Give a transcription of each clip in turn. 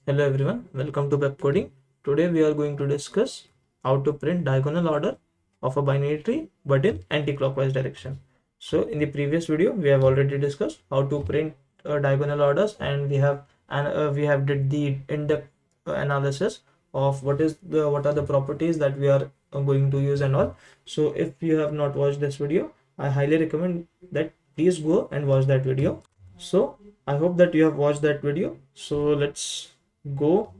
Hello everyone, welcome to Pepcoding. Today we are going to discuss how to print diagonal order of a binary tree but in anti-clockwise direction. So in the previous video we have already discussed how to print diagonal orders, and we have did the in-depth analysis of what are the properties that we are going to use and all. So if you have not watched this video, I highly recommend that please go and watch that video. So I hope that you have watched that video. So let's go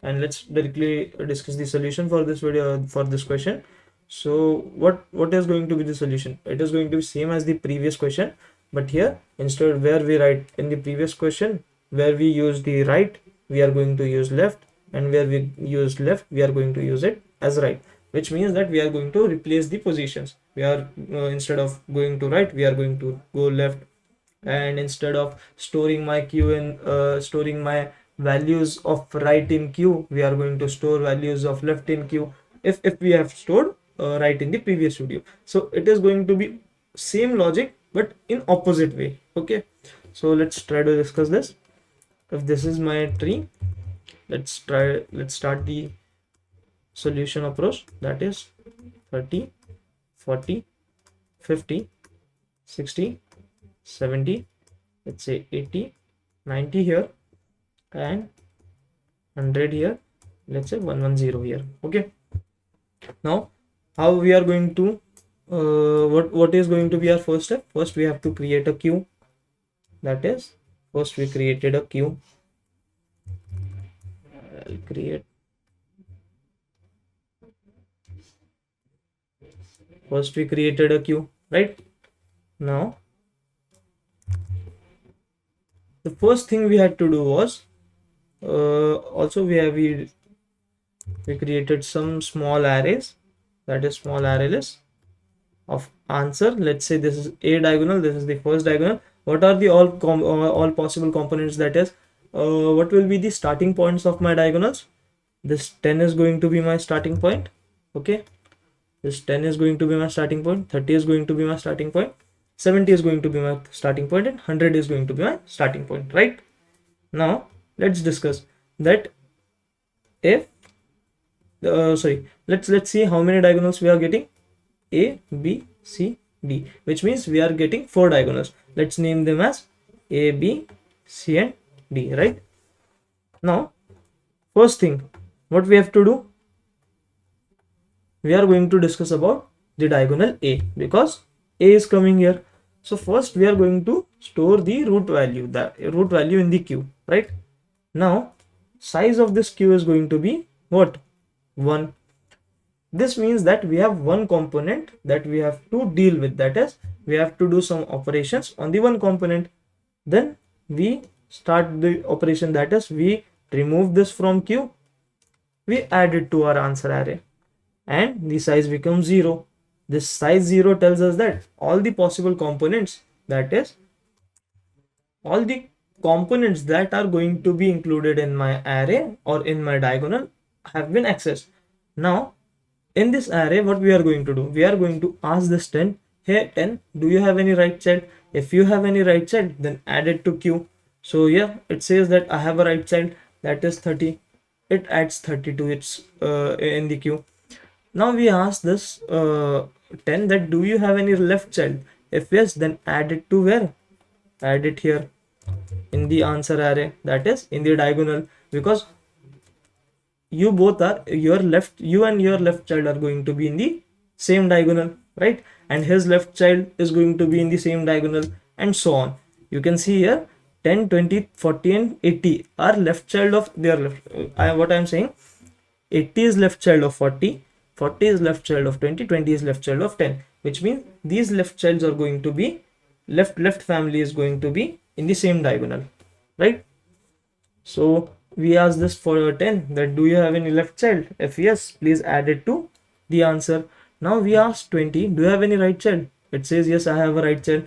and let's directly discuss the solution for this video, for this question. So what is going to be the solution? It is going to be same as the previous question, but here instead where we write in the previous question, where we use the right, we are going to use left, and where we use left, we are going to use it as right, which means that we are going to replace the positions. We are instead of going to right, we are going to go left, and instead of storing my queue in storing my values of right in queue, we are going to store values of left in queue if we have stored right in the previous video. So it is going to be same logic but in opposite way. Okay, so let's try to discuss this. If this is my tree, let's start the solution approach, that is 30, 40, 50, 60, 70, let's say 80, 90 here, and 100 here, let's say 110 here. Okay, now how we are going to what is going to be our first step? First we have to create a queue. That is, first we created a queue. I'll create first we created a queue, right? Now the first thing we had to do was also we created some small arrays, that is small array list of answer. Let's say this is a diagonal, this is the first diagonal. What are the all possible components? That is what will be the starting points of my diagonals? This 10 is going to be my starting point. Okay, this 10 is going to be my starting point, 30 is going to be my starting point, 70 is going to be my starting point, and 100 is going to be my starting point, right? Now let's discuss that. If let's see how many diagonals we are getting. A, B, C, D, which means we are getting 4 diagonals. Let's name them as A, B, C, and D, right? Now first thing what we have to do, we are going to discuss about the diagonal A, because A is coming here. So first we are going to store the root value, in the queue, right? Now size of this queue is going to be what? 1. This means that we have one component that we have to deal with, that is we have to do some operations on the one component. Then we start the operation, that is we remove this from queue, we add it to our answer array, and the size becomes 0. This size 0 tells us that all the possible components, that is all the components that are going to be included in my array or in my diagonal have been accessed. Now in this array what we are going to do, we are going to ask this 10, hey 10, do you have any right child? If you have any right child, then add it to queue. So yeah, it says that I have a right child, that is 30. It adds 30 to its in the queue. Now we ask this 10 that do you have any left child? If yes, then add it to where? Add it here in the answer array, that is in the diagonal, because you and your left child are going to be in the same diagonal, right? And his left child is going to be in the same diagonal, and so on. You can see here 10, 20, 40, and 80 are left child of their left. What I am saying, 80 is left child of 40, 40 is left child of 20, 20 is left child of 10, which means these left childs are going to be left family is going to be in the same diagonal, right? So we ask this for 10, that do you have any left child? If yes, please add it to the answer. Now we ask 20, do you have any right child? It says yes, I have a right child.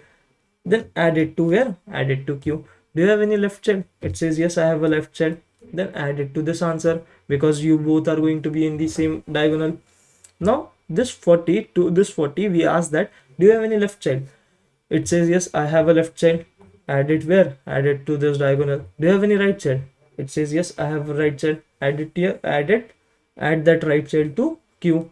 Then add it to where? Add it to Q. Do you have any left child? It says yes, I have a left child. Then add it to this answer, because you both are going to be in the same diagonal. Now this 40 to this 40, we ask that do you have any left child? It says yes, I have a left child. Add it where? Add it to this diagonal. Do you have any right child? It says yes, I have a right child. Add it here, add that right child to queue.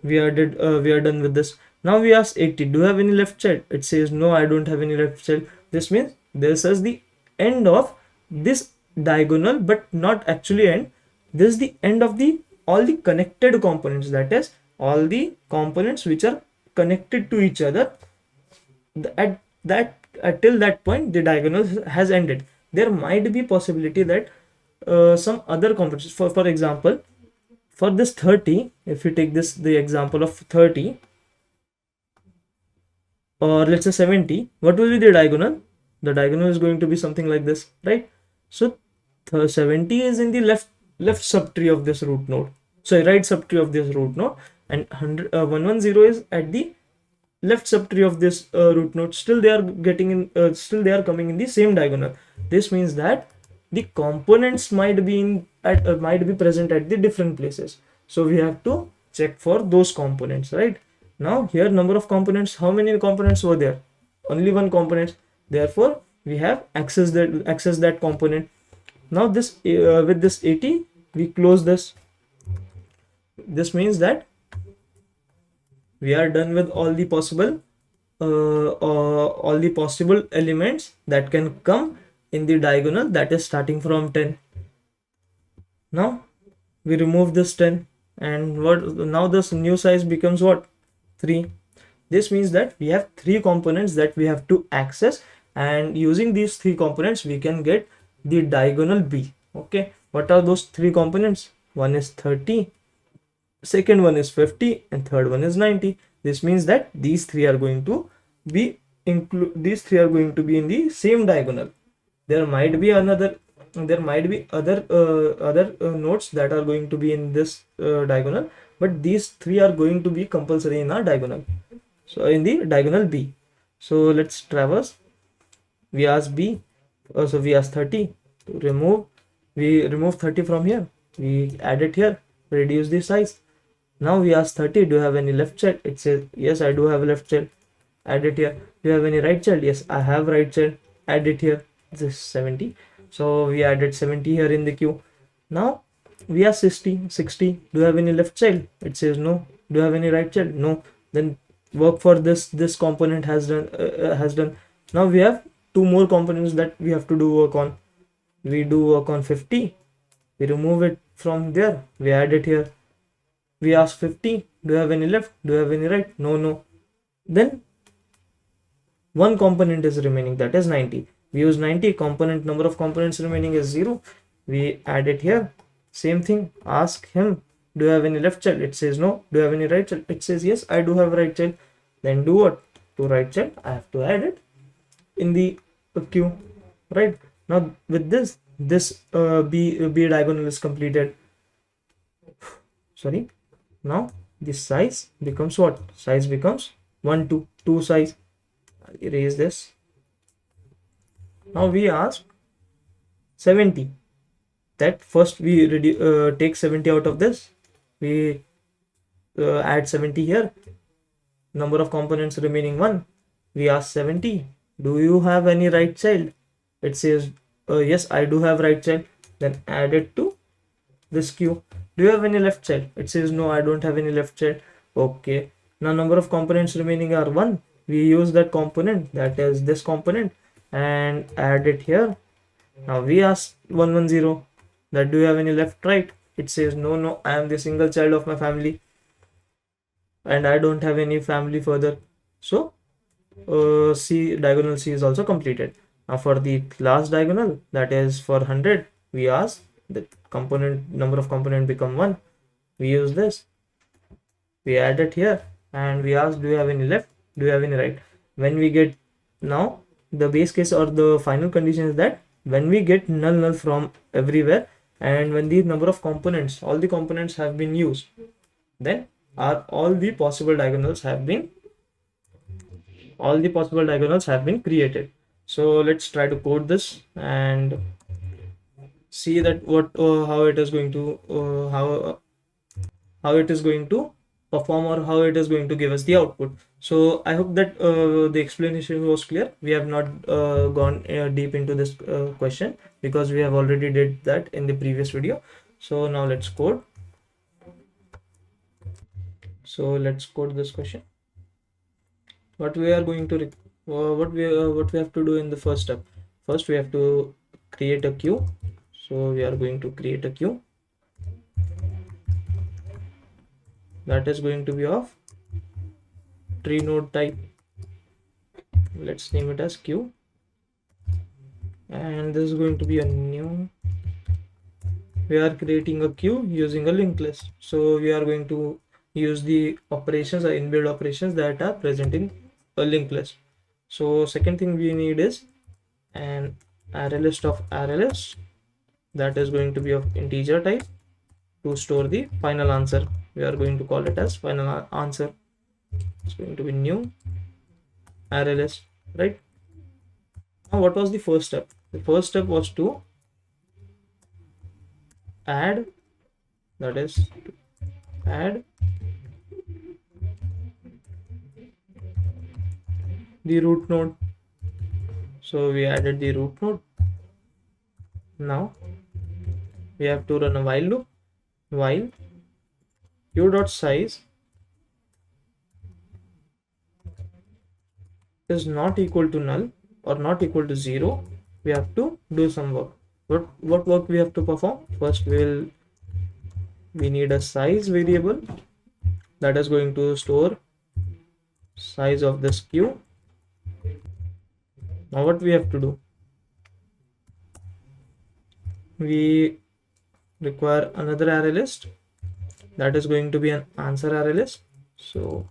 We are done with this. Now we ask 80, do you have any left child? It says no, I don't have any left child. This means this is the end of this diagonal, but not actually end. This is the end of the all the connected components, that is all the components which are connected to each other. Till that point the diagonal has ended. There might be possibility that some other components, for example, for this 30, if you take this the example of 30, or let's say 70, what will be the diagonal? The diagonal is going to be something like this, right? So 70 is in the left subtree of this root node, sorry, right subtree of this root node, and 110 is at the left subtree of this root node. Still they are getting in, still they are coming in the same diagonal. This means that the components might be present at the different places, so we have to check for those components, right? Now here number of components, how many components were there? Only one component, therefore we have access that component. Now this with this 80 we close this. This means that we are done with all the possible elements that can come in the diagonal, that is starting from 10. Now we remove this 10, and now this new size becomes what? 3. This means that we have 3 components that we have to access, and using these 3 components we can get the diagonal B. Okay, what are those 3 components? One is 30, second one is 50, and third one is 90. This means that these 3 are going to be in the same diagonal. There might be other nodes that are going to be in this diagonal, but these 3 are going to be compulsory in our diagonal, so in the diagonal B. So let's traverse. We ask B, so we ask 30 to remove. We remove 30 from here, we add it here, reduce the size. Now we ask 30, do you have any left child? It says yes, I do have a left child. Add it here. Do you have any right child? Yes, I have right child. Add it here. This is 70, so we added 70 here in the queue. Now we ask 60, do you have any left child? It says no. Do you have any right child? No. Then work for this component has done. Now we have 2 more components that we have to do work on. We do work on 50, we remove it from there, we add it here. We ask 50, do you have any left? Do you have any right? No. Then one component is remaining, that is 90. We use 90, number of components remaining is 0. We add it here. Same thing, ask him, do you have any left child? It says no. Do you have any right child? It says yes, I do have right child. Then do what? To right child, I have to add it in the queue, right? Now with this B diagonal is completed. Sorry. Now this size becomes what? Size becomes 1, 2 size. I'll erase this. Now we ask 70. That first we take 70 out of this. We add 70 here. Number of components remaining 1. We ask 70. Do you have any right child? It says yes, I do have right child. Then add it to this queue. Do you have any left child? It says no, I don't have any left child. Okay. Now number of components remaining are 1. We use that component, that is this component, and add it here. Now we ask 110 that do you have any left right? It says no, I am the single child of my family and I don't have any family further. So diagonal C is also completed. Now for the last diagonal, that is for 100, we ask the number of component become 1. We use this, we add it here, and we ask do you have any left, do you have any right? When we get, now the base case or the final condition is that when we get null from everywhere, and when the number of components, all the components have been used, then all the possible diagonals have been created. So let's try to code this and see that how it is going to perform or how it is going to give us the output. So I hope that the explanation was clear. We have not gone deep into this question because we have already did that in the previous video. So now let's code. So let's code this question. What we are going to what we have to do in the first step. First we have to create a queue. So we are going to create a queue that is going to be of tree node type. Let's name it as queue, and this is going to be a new. We are creating a queue using a linked list. So we are going to use the operations or inbuilt operations that are present in a linked list. So second thing we need is an array list of array list that is going to be of integer type to store the final answer. We are going to call it as final answer. It's going to be new array list, right? Now what was the first step? The first step was to add, that is to add the root node. So we added the root node. Now we have to run a while loop. While q.size is not equal to null or not equal to 0, we have to do some work. What work we have to perform? First we need a size variable that is going to store size of this queue. Now what we have to do? We require another array list that is going to be an answer array list. So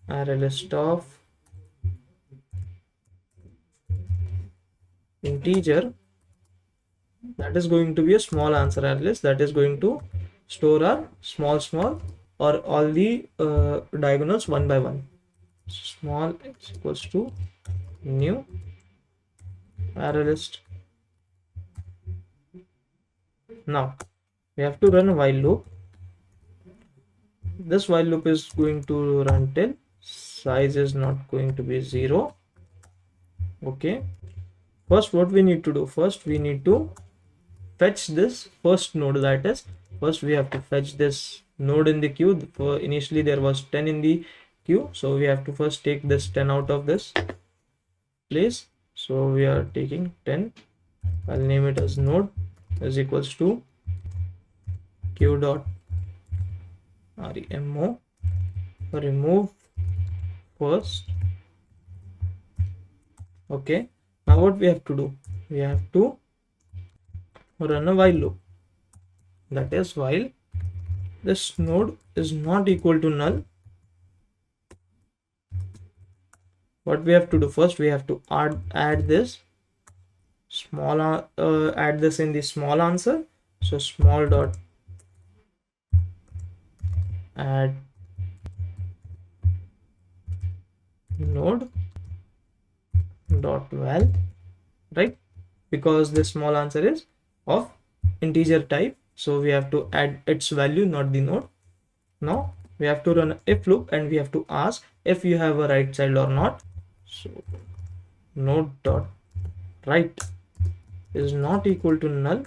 array list of integer that is going to be a small answer array list that is going to store our small or all the diagonals one by one. Small x equals to new array list. Now we have to run a while loop. This while loop is going to run till size is not going to be 0. Okay, first what we need to do? First we need to fetch this first node. That is, first we have to fetch this node in the queue. Initially there was 10 in the queue, so we have to first take this 10 out of this place. So we are taking 10. I'll name it as node is equals to q dot remo remove first. Okay, now what we have to do? We have to run a while loop. That is, while this node is not equal to null, what we have to do? First we have to add this small add this in the small answer. So small dot add node dot val, right? Because this small answer is of integer type, so we have to add its value, not the node. Now we have to run an if loop and we have to ask if you have a right child or not. So node dot right is not equal to null,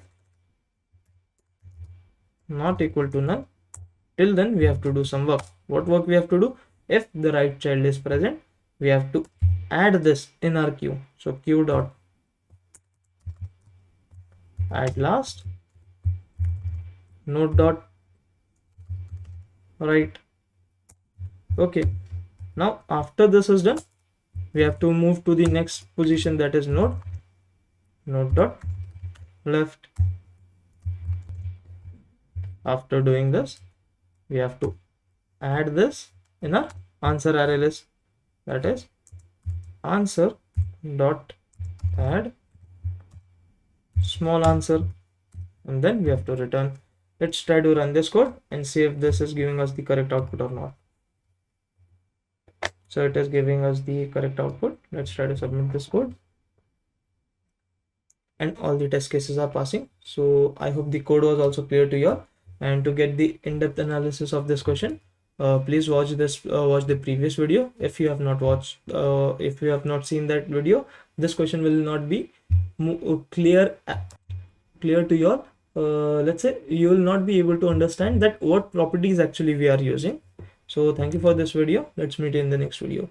not equal to null. Till then we have to do some work. What work we have to do? If the right child is present, we have to add this in our queue. So queue dot add last node dot right. Okay, now after this is done, we have to move to the next position, that is node dot left. After doing this, we have to add this in our answer array list, that is answer dot add small answer, and then we have to return. Let's try to run this code and see if this is giving us the correct output or not. So it is giving us the correct output. Let's try to submit this code, and all the test cases are passing. So I hope the code was also clear to you all. And to get the in-depth analysis of this question, please watch the previous video if you have not watched, if you have not seen that video. This question will not be clear to your, let's say you will not be able to understand that what properties actually we are using. So thank you for this video. Let's meet in the next video.